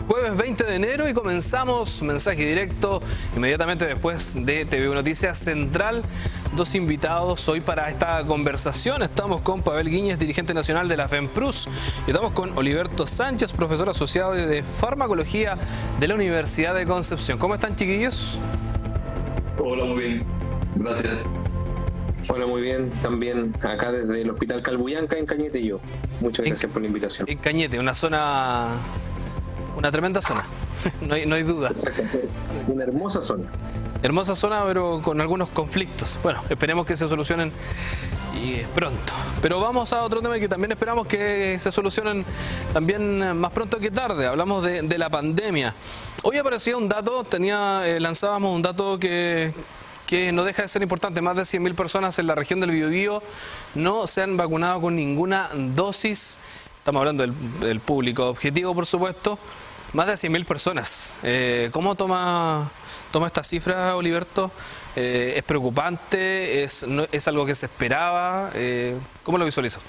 Jueves 20 de enero y comenzamos mensaje directo inmediatamente después de TV Noticias Central. Dos invitados hoy para esta conversación. Estamos con Pavel Guíñez, dirigente nacional de la FEMPRUS, y estamos con Oliverto Sánchez, profesor asociado de farmacología de la Universidad de Concepción. ¿Cómo están, chiquillos? Hola, muy bien. Gracias. Hola, muy bien. También acá desde el Hospital Calbuyanca en Cañete yo. Muchas gracias por la invitación. En Cañete, una tremenda zona, no hay duda. Una hermosa zona. Hermosa zona, pero con algunos conflictos. Bueno, esperemos que se solucionen y pronto. Pero vamos a otro tema que también esperamos que se solucionen también más pronto que tarde. Hablamos de la pandemia. Hoy aparecía un dato, lanzábamos un dato que no deja de ser importante. Más de 100.000 personas en la región del Biobío no se han vacunado con ninguna dosis. Estamos hablando del público objetivo, por supuesto. Más de 100.000 personas. ¿Cómo toma esta cifra, Oliverto? ¿Es preocupante? ¿Es algo que se esperaba? ¿Cómo lo visualiza?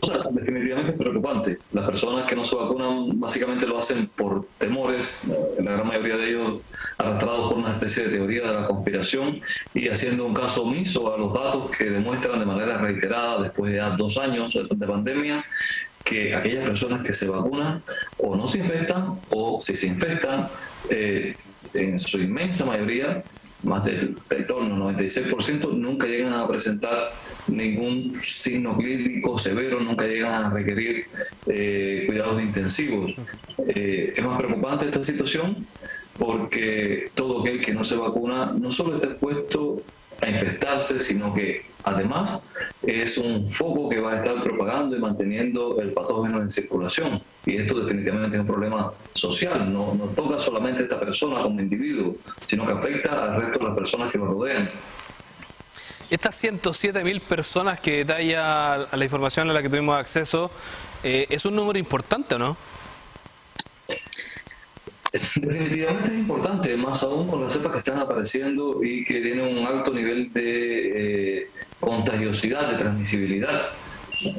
O sea, definitivamente es preocupante. Las personas que no se vacunan básicamente lo hacen por temores, la gran mayoría de ellos arrastrados por una especie de teoría de la conspiración y haciendo un caso omiso a los datos que demuestran de manera reiterada, después de ya 2 años de pandemia, que aquellas personas que se vacunan o no se infectan, o si se infectan, en su inmensa mayoría, más del torno 96%, nunca llegan a presentar ningún signo clínico severo, nunca llegan a requerir cuidados intensivos. Es más preocupante esta situación porque todo aquel que no se vacuna no solo está expuesto a infectarse, sino que además es un foco que va a estar propagando y manteniendo el patógeno en circulación. Y esto definitivamente es un problema social, no toca solamente a esta persona como individuo, sino que afecta al resto de las personas que lo rodean. Estas 107.000 personas que detalla a la información a la que tuvimos acceso, ¿es un número importante o no? Definitivamente es importante, más aún con las cepas que están apareciendo y que tienen un alto nivel de contagiosidad, de transmisibilidad.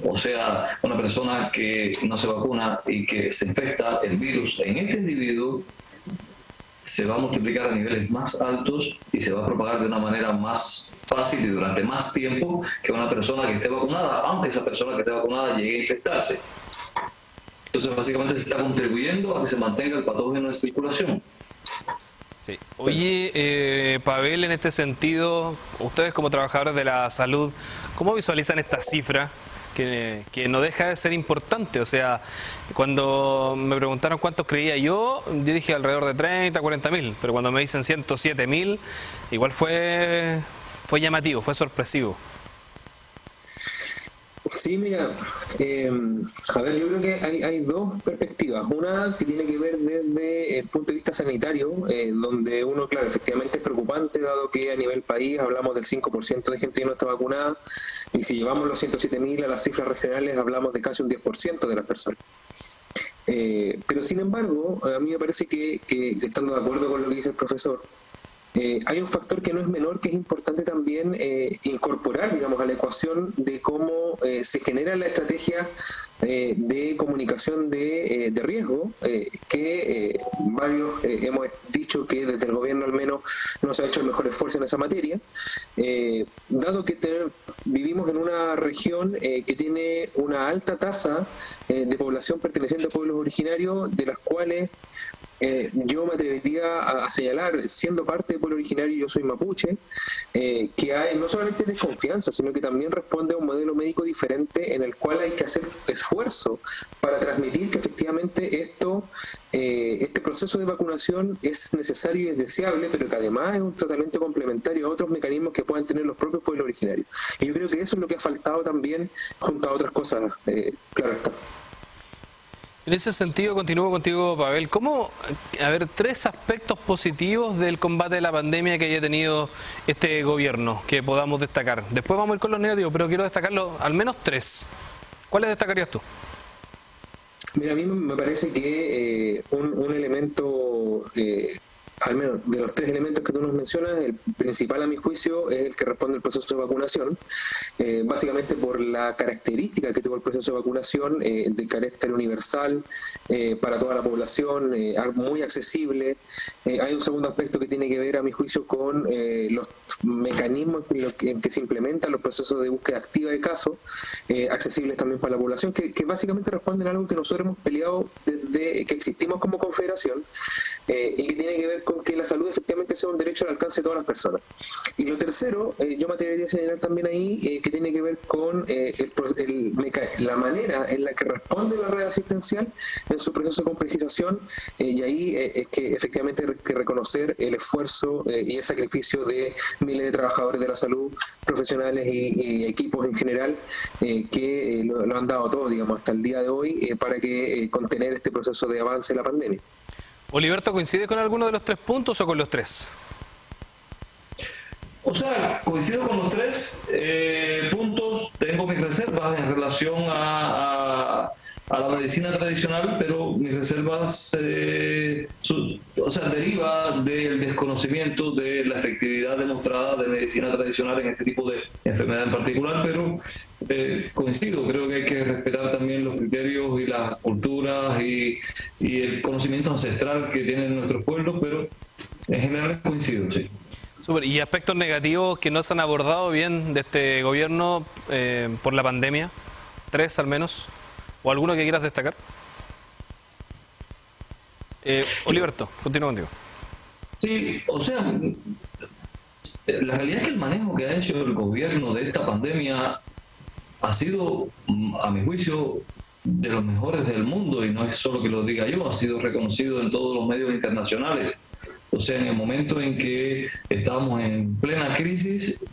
O sea, una persona que no se vacuna y que se infecta el virus en este individuo se va a multiplicar a niveles más altos y se va a propagar de una manera más fácil y durante más tiempo que una persona que esté vacunada, aunque esa persona que esté vacunada llegue a infectarse. Entonces, básicamente se está contribuyendo a que se mantenga el patógeno en circulación. Sí. Oye, Pavel, en este sentido, ustedes como trabajadores de la salud, ¿cómo visualizan esta cifra que no deja de ser importante? O sea, cuando me preguntaron cuántos creía yo dije alrededor de 30, 40.000, pero cuando me dicen 107.000, igual fue llamativo, fue sorpresivo. Sí, mira, a ver, yo creo que hay dos perspectivas. Una que tiene que ver desde el punto de vista sanitario, donde uno, claro, efectivamente es preocupante, dado que a nivel país hablamos del 5% de gente que no está vacunada, y si llevamos los 107.000 a las cifras regionales, hablamos de casi un 10% de las personas. Pero sin embargo, a mí me parece que estando de acuerdo con lo que dice el profesor, hay un factor que no es menor, que es importante también incorporar, digamos, a la ecuación de cómo se genera la estrategia de comunicación de riesgo, que varios hemos dicho que desde el gobierno al menos no se ha hecho el mejor esfuerzo en esa materia, dado que vivimos en una región que tiene una alta tasa de población perteneciente a pueblos originarios, de las cuales yo me atrevería a señalar, siendo parte del pueblo originario, yo soy mapuche, que hay no solamente desconfianza, sino que también responde a un modelo médico diferente en el cual hay que hacer esfuerzo para transmitir que efectivamente este proceso de vacunación es necesario y es deseable, pero que además es un tratamiento complementario a otros mecanismos que puedan tener los propios pueblos originarios. Y yo creo que eso es lo que ha faltado también, junto a otras cosas, claro está. En ese sentido, continúo contigo, Pavel. ¿Cómo, 3 aspectos positivos del combate de la pandemia que haya tenido este gobierno que podamos destacar? Después vamos a ir con los negativos, pero quiero destacarlo al menos 3. ¿Cuáles destacarías tú? Mira, a mí me parece que un elemento al menos de los tres elementos que tú nos mencionas, el principal a mi juicio es el que responde al proceso de vacunación, básicamente por la característica que tuvo el proceso de vacunación, de carácter universal para toda la población, muy accesible. Hay un segundo aspecto que tiene que ver, a mi juicio, con los mecanismos en que se implementan los procesos de búsqueda activa de casos, accesibles también para la población, que básicamente responden a algo que nosotros hemos peleado desde que existimos como confederación, y que tiene que ver con que la salud efectivamente sea un derecho al alcance de todas las personas. Y lo tercero, yo me atrevería a señalar también ahí, que tiene que ver con la manera en la que responde la red asistencial en su proceso de complejización, y ahí es que efectivamente hay que reconocer el esfuerzo y el sacrificio de miles de trabajadores de la salud, profesionales y equipos en general, que lo han dado todo, digamos, hasta el día de hoy, para que contener este proceso de avance de la pandemia. Oliverto, ¿coincide con alguno de los 3 puntos o con los 3? O sea, coincido con los 3 puntos. Tengo mis reservas en relación a la medicina tradicional, pero mis reservas deriva del desconocimiento de la efectividad demostrada de medicina tradicional en este tipo de enfermedad en particular, pero coincido, creo que hay que respetar también los criterios y las culturas y el conocimiento ancestral que tienen nuestros pueblos, pero en general coincido, sí. Super. ¿Y aspectos negativos que no se han abordado bien de este gobierno por la pandemia? 3 al menos. ¿O alguno que quieras destacar? Oliverto, continúo contigo. Sí, o sea, la realidad es que el manejo que ha hecho el gobierno de esta pandemia ha sido, a mi juicio, de los mejores del mundo, y no es solo que lo diga yo, ha sido reconocido en todos los medios internacionales. O sea, en el momento en que estábamos en plena crisis,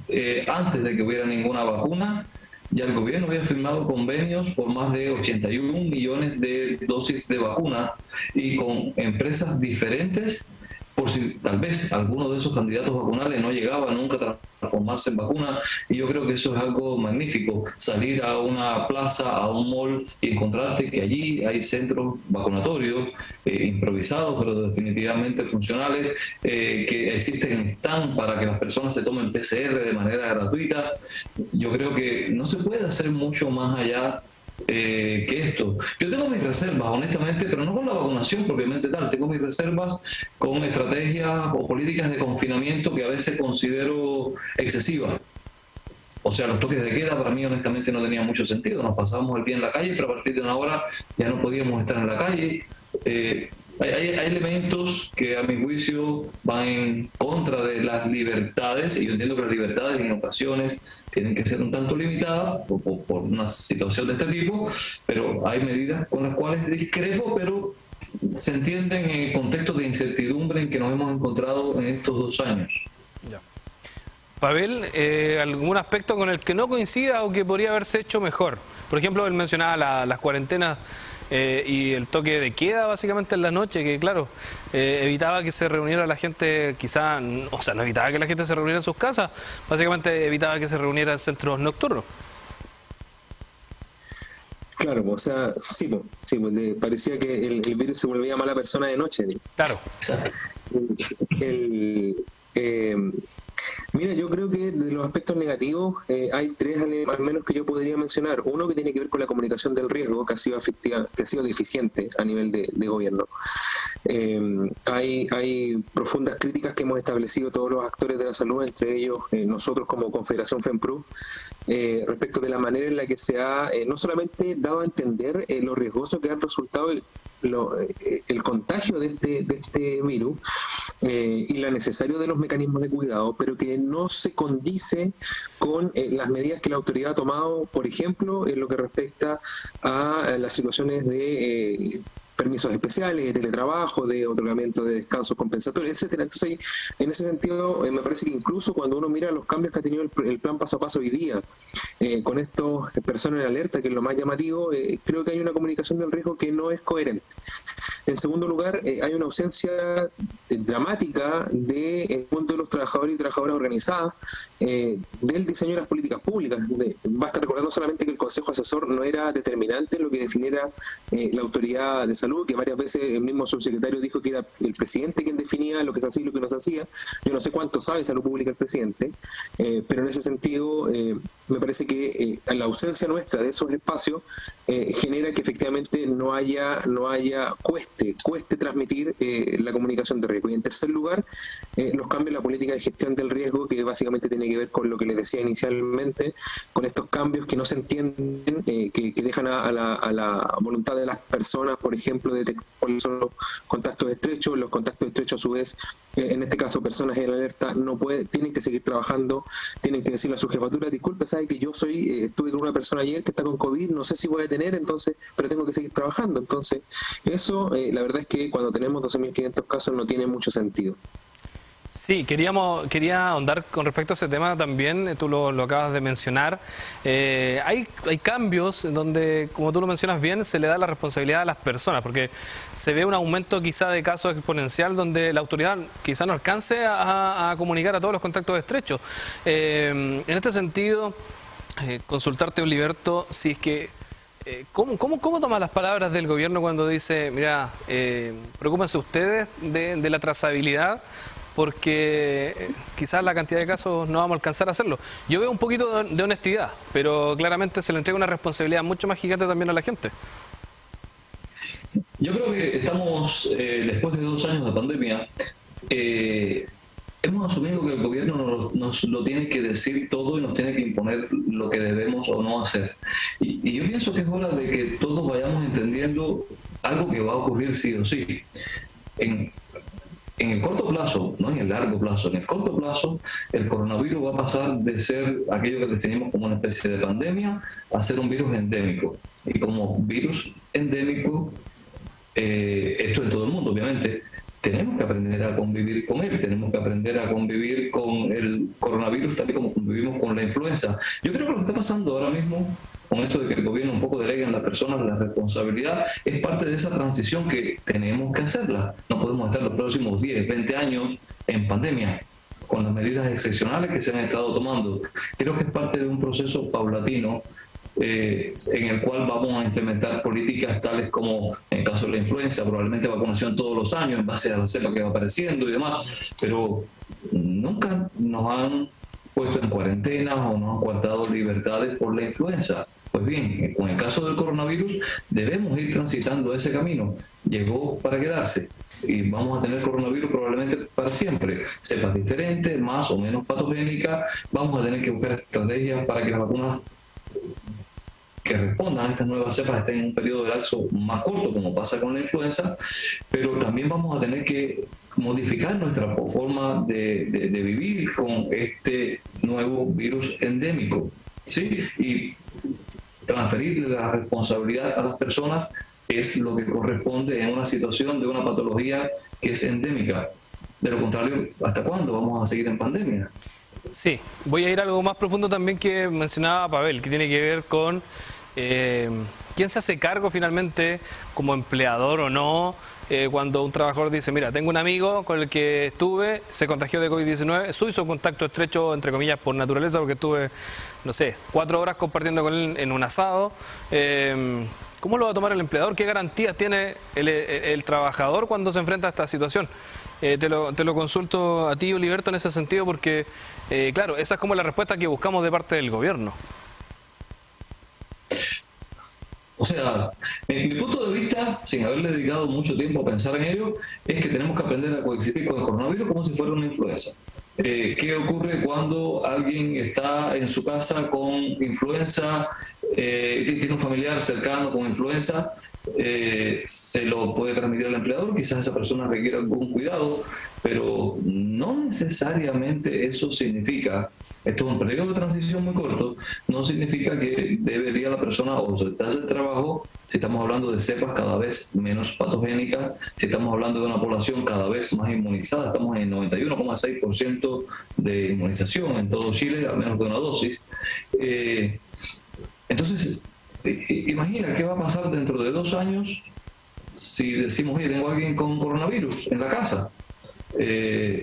antes de que hubiera ninguna vacuna, ya el gobierno había firmado convenios por más de 81 millones de dosis de vacuna, y con empresas diferentes, por si tal vez alguno de esos candidatos vacunales no llegaba nunca a transformarse en vacuna. Y yo creo que eso es algo magnífico, salir a una plaza, a un mall, y encontrarte que allí hay centros vacunatorios improvisados, pero definitivamente funcionales, que existen stand para que las personas se tomen PCR de manera gratuita. Yo creo que no se puede hacer mucho más allá que esto. Yo tengo mis reservas, honestamente, pero no con la vacunación propiamente tal. Tengo mis reservas con estrategias o políticas de confinamiento que a veces considero excesivas. O sea, los toques de queda para mí honestamente no tenían mucho sentido. Nos pasábamos el día en la calle, pero a partir de una hora ya no podíamos estar en la calle. Hay elementos que a mi juicio van en contra de las libertades, y yo entiendo que las libertades en ocasiones tienen que ser un tanto limitadas por una situación de este tipo, pero hay medidas con las cuales discrepo, pero se entienden en el contexto de incertidumbre en que nos hemos encontrado en estos 2 años. Ya. Pavel, ¿algún aspecto con el que no coincida o que podría haberse hecho mejor? Por ejemplo, él mencionaba las cuarentenas y el toque de queda básicamente en la noche, que claro, evitaba que se reuniera la gente, quizá, o sea, no evitaba que la gente se reuniera en sus casas, básicamente evitaba que se reuniera en centros nocturnos. Claro, o sea, sí, parecía que el virus se volvía mala persona de noche. Claro. Mira, yo creo que de los aspectos negativos hay 3 al menos que yo podría mencionar. Uno que tiene que ver con la comunicación del riesgo, que ha sido efectiva, que ha sido deficiente a nivel de gobierno. Hay profundas críticas que hemos establecido todos los actores de la salud, entre ellos nosotros como Confederación FEMPRU, respecto de la manera en la que se ha no solamente dado a entender lo riesgoso que ha resultado el contagio de este virus, y lo necesario de los mecanismos de cuidado, pero que no se condice con las medidas que la autoridad ha tomado, por ejemplo, en lo que respecta a las situaciones de permisos especiales, de teletrabajo, de otorgamiento de descansos compensatorios, etcétera. Entonces, en ese sentido, me parece que incluso cuando uno mira los cambios que ha tenido el plan paso a paso hoy día, con estos personas en alerta, que es lo más llamativo, creo que hay una comunicación del riesgo que no es coherente. En segundo lugar, hay una ausencia dramática del mundo de los trabajadores y trabajadoras organizadas, del diseño de las políticas públicas. Basta recordar no solamente que el Consejo Asesor no era determinante en lo que definiera la autoridad de salud, que varias veces el mismo subsecretario dijo que era el presidente quien definía lo que se hacía y lo que no se hacía. Yo no sé cuánto sabe salud pública el presidente, pero en ese sentido me parece que la ausencia nuestra de esos espacios genera que efectivamente no haya cueste transmitir la comunicación de riesgo. Y en tercer lugar, los cambios en la política de gestión del riesgo, que básicamente tiene que ver con lo que les decía inicialmente, con estos cambios que no se entienden, que dejan a la voluntad de las personas, por ejemplo, de detectar cuáles son los contactos estrechos. Los contactos estrechos, a su vez, en este caso personas en alerta, tienen que seguir trabajando, tienen que decirle a su jefatura: disculpe, sabe que yo estuve con una persona ayer que está con COVID, no sé si voy a tener, entonces, pero tengo que seguir trabajando. Entonces, eso, la verdad es que cuando tenemos 12.500 casos no tiene mucho sentido. Sí, quería ahondar con respecto a ese tema también, tú lo acabas de mencionar. Hay cambios donde, como tú lo mencionas bien, se le da la responsabilidad a las personas, porque se ve un aumento quizá de casos exponencial donde la autoridad quizá no alcance a comunicar a todos los contactos estrechos. En este sentido, consultarte, Oliverto, si es que ¿Cómo toma las palabras del gobierno cuando dice: mira, preocúpense ustedes de la trazabilidad, porque quizás la cantidad de casos no vamos a alcanzar a hacerlo? Yo veo un poquito de honestidad, pero claramente se le entrega una responsabilidad mucho más gigante también a la gente. Yo creo que estamos, después de 2 años de pandemia, hemos asumido que el gobierno nos lo tiene que decir todo y nos tiene que imponer lo que debemos o no hacer. Y yo pienso que es hora de que todos vayamos entendiendo algo que va a ocurrir sí o sí. En el corto plazo, no en el largo plazo, en el corto plazo, el coronavirus va a pasar de ser aquello que definimos como una especie de pandemia a ser un virus endémico. Y como virus endémico, esto en todo el mundo, obviamente, tenemos que aprender a convivir con él, tenemos que aprender a convivir con el coronavirus tal y como convivimos con la influenza. Yo creo que lo que está pasando ahora mismo, con esto de que el gobierno un poco delega en las personas la responsabilidad, es parte de esa transición que tenemos que hacerla. No podemos estar los próximos 10, 20 años en pandemia, con las medidas excepcionales que se han estado tomando. Creo que es parte de un proceso paulatino, en el cual vamos a implementar políticas tales como, en el caso de la influenza, probablemente vacunación todos los años en base a la cepa que va apareciendo y demás, pero nunca nos han puesto en cuarentena o nos han guardado libertades por la influenza. Pues bien, con el caso del coronavirus debemos ir transitando ese camino. Llegó para quedarse y vamos a tener coronavirus probablemente para siempre. Cepas diferentes, más o menos patogénicas. Vamos a tener que buscar estrategias para que las vacunas que respondan a estas nuevas cepas estén en un periodo de lapso más corto, como pasa con la influenza, pero también vamos a tener que modificar nuestra forma de vivir con este nuevo virus endémico, ¿sí? Y transferirle la responsabilidad a las personas es lo que corresponde en una situación de una patología que es endémica. De lo contrario, ¿hasta cuándo vamos a seguir en pandemia? Sí, voy a ir a algo más profundo también que mencionaba Pavel, que tiene que ver con quién se hace cargo finalmente, como empleador o no, cuando un trabajador dice: mira, tengo un amigo con el que estuve, se contagió de COVID-19, hizo contacto estrecho, entre comillas, por naturaleza, porque estuve, no sé, 4 horas compartiendo con él en un asado. ¿Cómo lo va a tomar el empleador? ¿Qué garantías tiene el trabajador cuando se enfrenta a esta situación? Te lo consulto a ti, Oliverto, en ese sentido, porque, claro, esa es como la respuesta que buscamos de parte del gobierno. O sea, en mi punto de vista, sin haberle dedicado mucho tiempo a pensar en ello, es que tenemos que aprender a coexistir con el coronavirus como si fuera una influenza. ¿Qué ocurre cuando alguien está en su casa con influenza, tiene un familiar cercano con influenza? Se lo puede transmitir al empleador, quizás esa persona requiere algún cuidado, pero no necesariamente eso significa, esto es un periodo de transición muy corto, no significa que debería la persona ausentarse del trabajo si estamos hablando de cepas cada vez menos patogénicas, si estamos hablando de una población cada vez más inmunizada. Estamos en 91,6% de inmunización en todo Chile, al menos de una dosis. Entonces, imagina qué va a pasar dentro de 2 años si decimos, oye, tengo a alguien con coronavirus en la casa,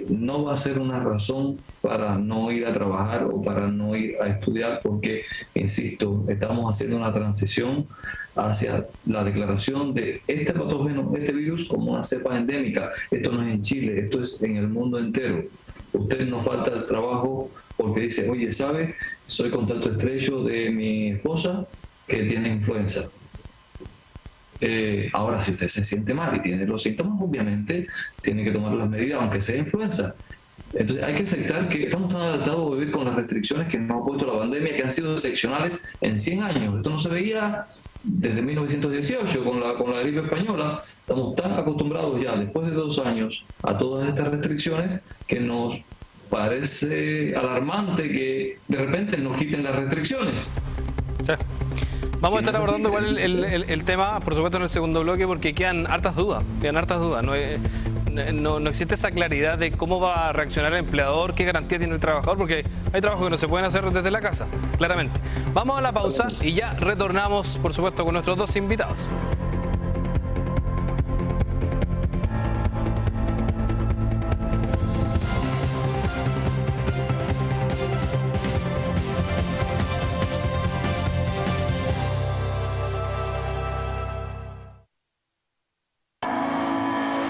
no va a ser una razón para no ir a trabajar o para no ir a estudiar, porque, insisto, estamos haciendo una transición hacia la declaración de este patógeno, este virus, como una cepa endémica. Esto no es en Chile, esto es en el mundo entero. Usted no falta el trabajo porque dice, oye, ¿sabe? Soy contacto estrecho de mi esposa que tiene influenza. Ahora, si usted se siente mal y tiene los síntomas, obviamente tiene que tomar las medidas, aunque sea influenza. Entonces hay que aceptar que estamos tan adaptados a vivir con las restricciones que nos ha puesto la pandemia, que han sido excepcionales en 100 años. Esto no se veía desde 1918 con la gripe española. Estamos tan acostumbrados ya, después de 2 años, a todas estas restricciones que nos parece alarmante que de repente nos quiten las restricciones. Sí. Vamos a estar abordando igual el tema, por supuesto, en el segundo bloque, porque quedan hartas dudas. No existe esa claridad de cómo va a reaccionar el empleador, qué garantía tiene el trabajador, porque hay trabajos que no se pueden hacer desde la casa, claramente. Vamos a la pausa y ya retornamos, por supuesto, con nuestros 2 invitados.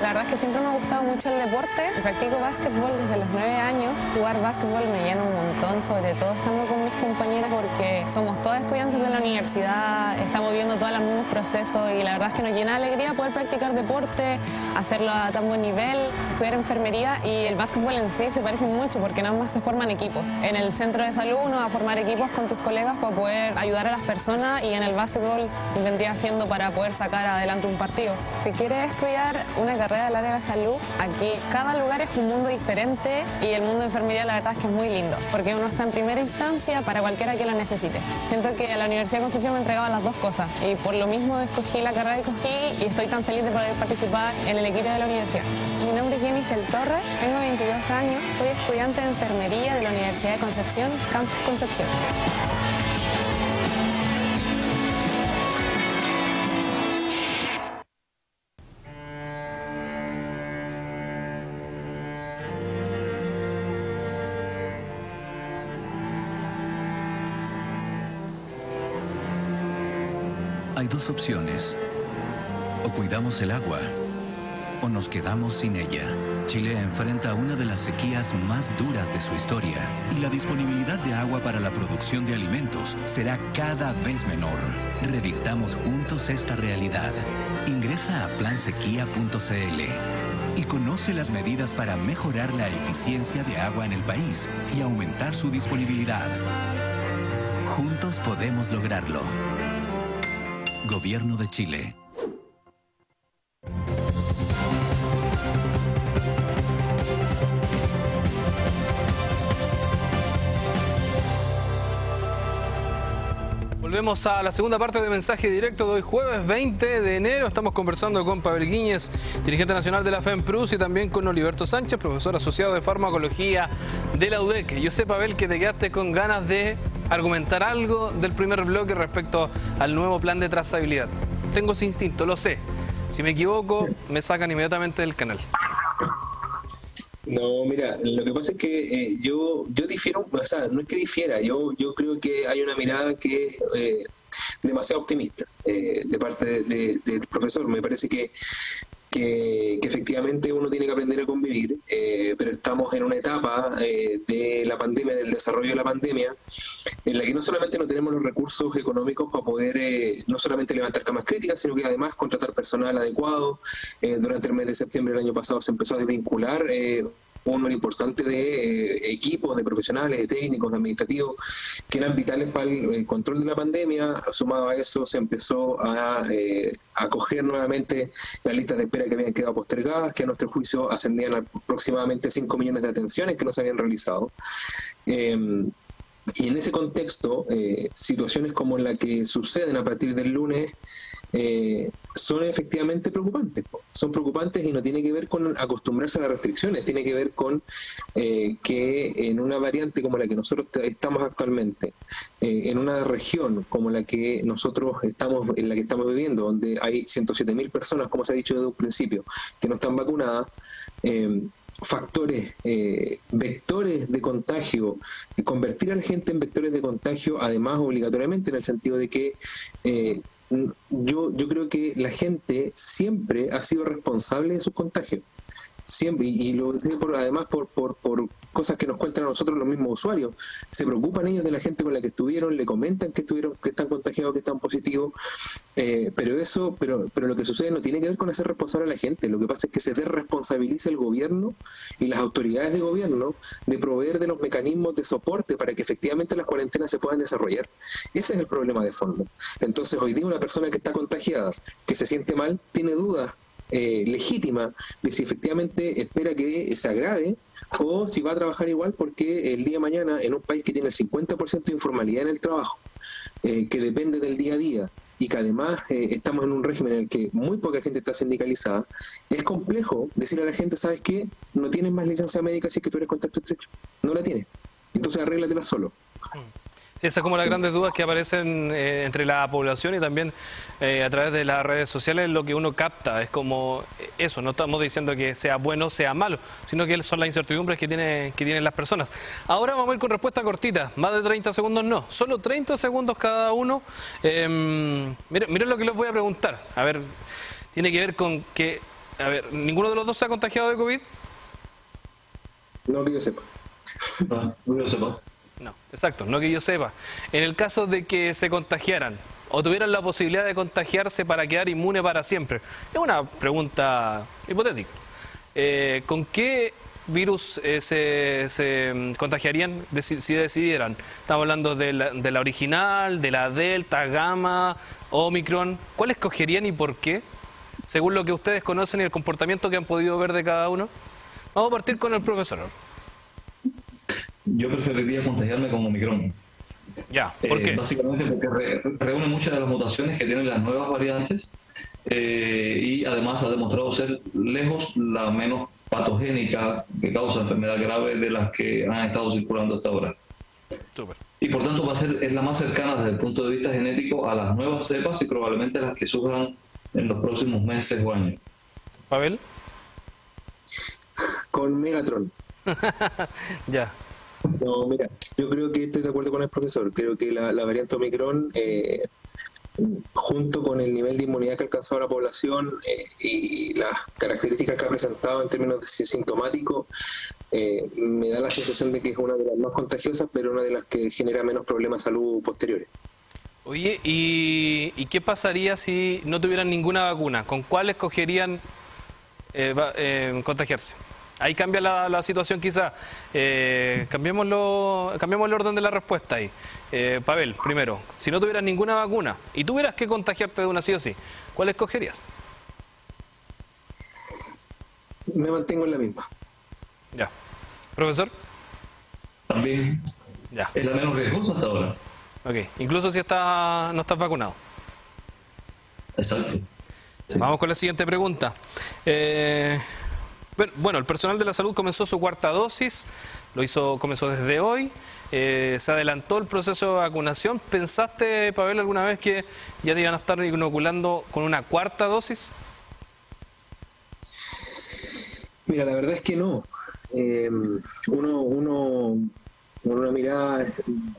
La verdad es que siempre me ha gustado mucho el deporte. Practico básquetbol desde los 9 años. Jugar básquetbol me llena un montón, sobre todo estando con mis compañeras, porque somos todas estudiantes de la universidad, estamos viviendo todos los mismos procesos y la verdad es que nos llena de alegría poder practicar deporte, hacerlo a tan buen nivel, estudiar enfermería, y el básquetbol en sí se parece mucho porque nada más se forman equipos. En el centro de salud uno va a formar equipos con tus colegas para poder ayudar a las personas, y en el básquetbol vendría siendo para poder sacar adelante un partido. Si quieres estudiar una carrera del área de salud, aquí cada lugar es un mundo diferente, y el mundo de enfermería la verdad es que es muy lindo, porque uno está en primera instancia para cualquiera que lo necesite. Siento que la Universidad de Concepción me entregaba las 2 cosas, y por lo mismo escogí la carrera que escogí, y estoy tan feliz de poder participar en el equipo de la universidad. Mi nombre es Jenicel Torres, tengo 22 años, soy estudiante de enfermería de la Universidad de Concepción, Campus Concepción. Hay 2 opciones. O cuidamos el agua, o nos quedamos sin ella. Chile enfrenta una de las sequías más duras de su historia, y la disponibilidad de agua para la producción de alimentos será cada vez menor. Revirtamos juntos esta realidad. Ingresa a plansequía.cl y conoce las medidas para mejorar la eficiencia de agua en el país y aumentar su disponibilidad. Juntos podemos lograrlo. Gobierno de Chile. Volvemos a la segunda parte de Mensaje Directo de hoy, jueves 20 de enero. Estamos conversando con Pavel Guíñez, dirigente nacional de la FEMPRUS, y también con Oliverto Sánchez, profesor asociado de farmacología de la UDEC. Yo sé, Pavel, que te quedaste con ganas de argumentar algo del primer bloque respecto al nuevo plan de trazabilidad. Tengo ese instinto, lo sé. Si me equivoco, me sacan inmediatamente del canal. No, mira, lo que pasa es que yo difiero, o sea, no es que difiera, yo creo que hay una mirada que es demasiado optimista de parte del profesor. Me parece que efectivamente uno tiene que aprender a convivir, pero estamos en una etapa de la pandemia, del desarrollo de la pandemia, en la que no solamente no tenemos los recursos económicos para poder no solamente levantar camas críticas, sino que además contratar personal adecuado. Durante el mes de septiembre del año pasado se empezó a desvincular un número importante de equipos, de profesionales, de técnicos, de administrativos, que eran vitales para el control de la pandemia. Sumado a eso, se empezó a acoger nuevamente las listas de espera que habían quedado postergadas, que a nuestro juicio ascendían a aproximadamente 5 millones de atenciones que no se habían realizado. Y en ese contexto, situaciones como la que suceden a partir del lunes son efectivamente preocupantes. Son preocupantes y no tiene que ver con acostumbrarse a las restricciones, tiene que ver con que en una variante como la que nosotros estamos actualmente, en una región como la que nosotros estamos, en la que estamos viviendo, donde hay 107.000 personas, como se ha dicho desde un principio, que no están vacunadas, factores, vectores de contagio, convertir a la gente en vectores de contagio, además obligatoriamente, en el sentido de que yo creo que la gente siempre ha sido responsable de sus contagios. Siempre, y lo digo además por cosas que nos cuentan a nosotros los mismos usuarios. Se preocupan ellos de la gente con la que estuvieron, le comentan que están contagiados, que están positivos, pero lo que sucede no tiene que ver con hacer responsable a la gente. Lo que pasa es que se desresponsabiliza el gobierno y las autoridades de gobierno de proveer de los mecanismos de soporte para que efectivamente las cuarentenas se puedan desarrollar. Ese es el problema de fondo. Entonces hoy día una persona que está contagiada, que se siente mal, tiene dudas legítima de si efectivamente espera que se agrave o si va a trabajar igual, porque el día de mañana, en un país que tiene el 50% de informalidad en el trabajo, que depende del día a día, y que además estamos en un régimen en el que muy poca gente está sindicalizada, es complejo decirle a la gente, ¿sabes qué? No tienes más licencia médica si es que tú eres contacto estrecho. No la tienes. Entonces arréglatela solo. Sí, esas como las grandes dudas que aparecen entre la población y también a través de las redes sociales. Lo que uno capta es como eso, no estamos diciendo que sea bueno o sea malo, sino que son las incertidumbres que tienen las personas. Ahora vamos a ir con respuesta cortita, más de 30 segundos no, solo 30 segundos cada uno. Miren lo que les voy a preguntar. A ver, tiene que ver con que, a ver, ¿ninguno de los dos se ha contagiado de COVID? No que yo sepa. No que yo sepa. No, exacto, no que yo sepa. En el caso de que se contagiaran o tuvieran la posibilidad de contagiarse para quedar inmune para siempre, es una pregunta hipotética. ¿Con qué virus se contagiarían si decidieran? Estamos hablando de la original, de la Delta, Gamma, Omicron. ¿Cuál escogerían y por qué? Según lo que ustedes conocen y el comportamiento que han podido ver de cada uno. Vamos a partir con el profesor. Yo preferiría contagiarme con Omicron. Ya, ¿por qué? Básicamente porque reúne muchas de las mutaciones que tienen las nuevas variantes y además ha demostrado ser lejos la menos patogénica que causa enfermedad grave de las que han estado circulando hasta ahora. Súper. Y por tanto es la más cercana desde el punto de vista genético a las nuevas cepas y probablemente las que surjan en los próximos meses o años. ¿Pavel? Con Megatron. Ya. No, mira, yo creo que estoy de acuerdo con el profesor. Creo que la variante Omicron, junto con el nivel de inmunidad que ha alcanzado la población y las características que ha presentado en términos de sintomáticos, me da la sensación de que es una de las más contagiosas, pero una de las que genera menos problemas de salud posteriores. Oye, ¿y qué pasaría si no tuvieran ninguna vacuna? ¿Con cuál escogerían contagiarse? Ahí cambia la situación quizá. Cambiemos el orden de la respuesta ahí. Pavel, primero, si no tuvieras ninguna vacuna y tuvieras que contagiarte de una sí o sí, ¿cuál escogerías? Me mantengo en la misma. Ya. ¿Profesor? También ya. Es la menos riesgosa hasta ahora. Ok, incluso si no estás vacunado. Exacto. Sí. Vamos con la siguiente pregunta. Bueno, el personal de la salud comenzó su cuarta dosis, comenzó desde hoy, se adelantó el proceso de vacunación. ¿Pensaste, Pavel, alguna vez que ya te iban a estar inoculando con una cuarta dosis? Mira, la verdad es que no. Uno con una mirada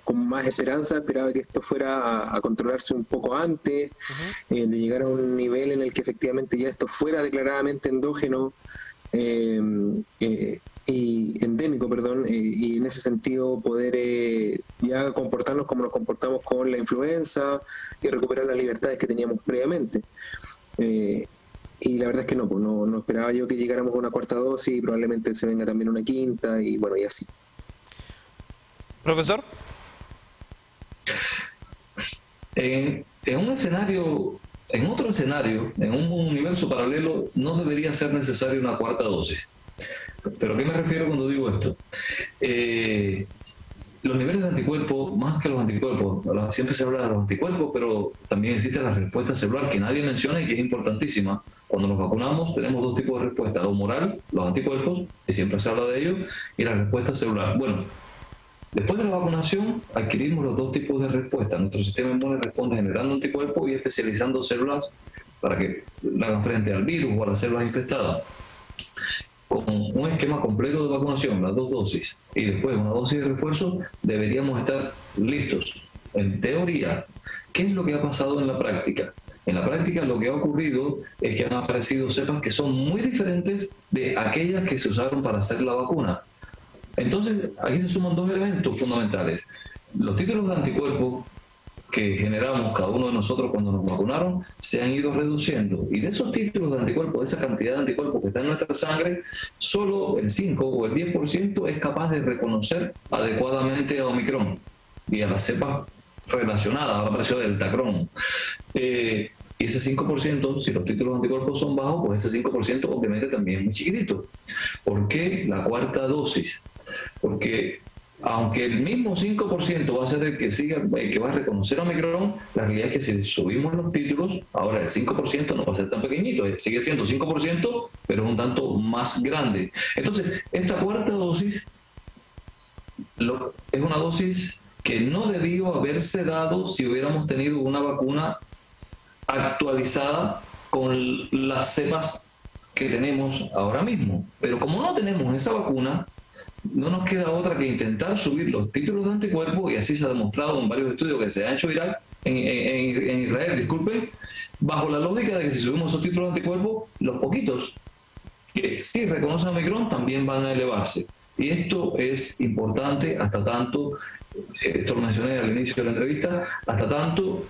con más esperanza esperaba que esto fuera a controlarse un poco antes, de llegar a un nivel en el que efectivamente ya esto fuera declaradamente endógeno, y endémico, y en ese sentido poder ya comportarnos como nos comportamos con la influenza y recuperar las libertades que teníamos previamente. Y la verdad es que no esperaba yo que llegáramos a una cuarta dosis y probablemente se venga también una quinta y bueno, y así. ¿Profesor? En otro escenario, en un universo paralelo, no debería ser necesaria una cuarta dosis. ¿Pero a qué me refiero cuando digo esto? los niveles de anticuerpos, más que los anticuerpos, siempre se habla de los anticuerpos, pero también existe la respuesta celular que nadie menciona y que es importantísima. Cuando nos vacunamos tenemos dos tipos de respuesta: la humoral, los anticuerpos, y siempre se habla de ellos, y la respuesta celular. Bueno, después de la vacunación adquirimos los dos tipos de respuesta. Nuestro sistema inmune responde generando anticuerpos y especializando células para que hagan frente al virus o a las células infectadas. Con un esquema completo de vacunación, las dos dosis, y después una dosis de refuerzo, deberíamos estar listos. En teoría, ¿qué es lo que ha pasado en la práctica? En la práctica lo que ha ocurrido es que han aparecido cepas que son muy diferentes de aquellas que se usaron para hacer la vacuna. Entonces, aquí se suman dos elementos fundamentales. Los títulos de anticuerpos que generamos cada uno de nosotros cuando nos vacunaron se han ido reduciendo, y de esos títulos de anticuerpos, de esa cantidad de anticuerpos que está en nuestra sangre, solo el 5 o el 10% es capaz de reconocer adecuadamente a Omicron y a las cepas relacionadas. Ahora apareció Deltacron, y ese 5%, si los títulos de anticuerpos son bajos, pues ese 5% obviamente también es muy chiquitito. ¿Por qué la cuarta dosis? Porque aunque el mismo 5% va a ser el que siga, el que va a reconocer a Omicron, la realidad es que si subimos los títulos, ahora el 5% no va a ser tan pequeñito, sigue siendo 5%, pero es un tanto más grande. Entonces, esta cuarta dosis es una dosis que no debió haberse dado si hubiéramos tenido una vacuna actualizada con las cepas que tenemos ahora mismo. Pero como no tenemos esa vacuna, no nos queda otra que intentar subir los títulos de anticuerpos, y así se ha demostrado en varios estudios que se han hecho viral en Israel, disculpen, bajo la lógica de que si subimos esos títulos de anticuerpos, los poquitos que sí reconocen a Omicron también van a elevarse. Y esto es importante hasta tanto, esto lo mencioné al inicio de la entrevista, hasta tanto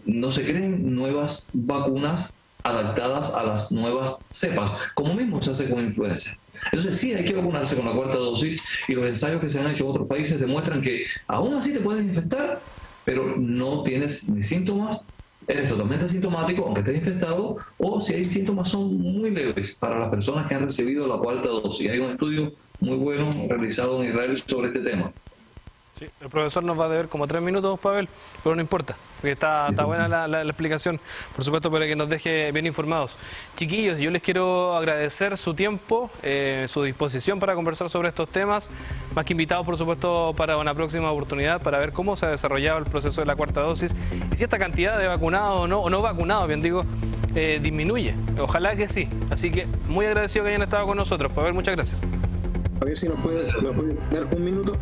no se creen nuevas vacunas adaptadas a las nuevas cepas, como mismo se hace con influenza. Entonces sí, hay que vacunarse con la cuarta dosis, y los ensayos que se han hecho en otros países demuestran que aún así te puedes infectar, pero no tienes ni síntomas, eres totalmente asintomático aunque estés infectado, o si hay síntomas son muy leves para las personas que han recibido la cuarta dosis. Hay un estudio muy bueno realizado en Israel sobre este tema. Sí, el profesor nos va a deber como 3 minutos, Pavel, pero no importa, porque está buena la explicación, por supuesto, para que nos deje bien informados. Chiquillos, yo les quiero agradecer su tiempo, su disposición para conversar sobre estos temas, más que invitados, por supuesto, para una próxima oportunidad, para ver cómo se ha desarrollado el proceso de la cuarta dosis y si esta cantidad de vacunados o no vacunados, bien digo, disminuye. Ojalá que sí. Así que muy agradecido que hayan estado con nosotros. Pavel, muchas gracias. A ver si nos puede dar un minuto.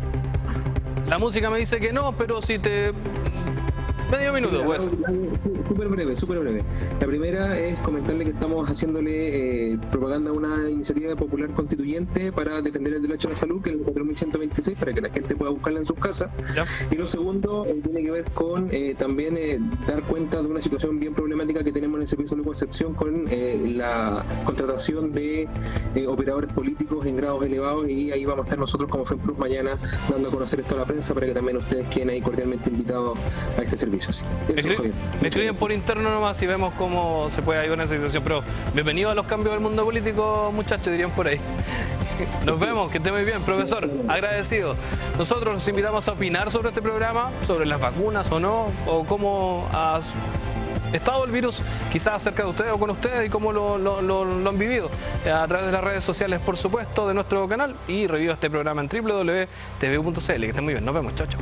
La música me dice que no, pero si te... Medio minuto, pues. Súper breve. La primera es comentarle que estamos haciéndole propaganda a una iniciativa popular constituyente para defender el derecho a la salud, que es el 4126, para que la gente pueda buscarla en sus casas. ¿Ya? Y lo segundo tiene que ver con también dar cuenta de una situación bien problemática que tenemos en el Servicio de Salud Concepción con la contratación de operadores políticos en grados elevados, y ahí vamos a estar nosotros como FEMPLUS mañana dando a conocer esto a la prensa para que también ustedes queden ahí cordialmente invitados a este servicio. Me escriben por interno nomás y vemos cómo se puede ayudar en esa situación, pero bienvenido a los cambios del mundo político, muchachos, dirían por ahí. Nos vemos, que esté muy bien, profesor, agradecido. Nosotros los invitamos a opinar sobre este programa, sobre las vacunas o no, o cómo ha estado el virus quizás cerca de ustedes o con ustedes y cómo lo han vivido a través de las redes sociales, por supuesto, de nuestro canal, y reviva este programa en www.tvu.cl. Que estén muy bien, nos vemos, chao, chao.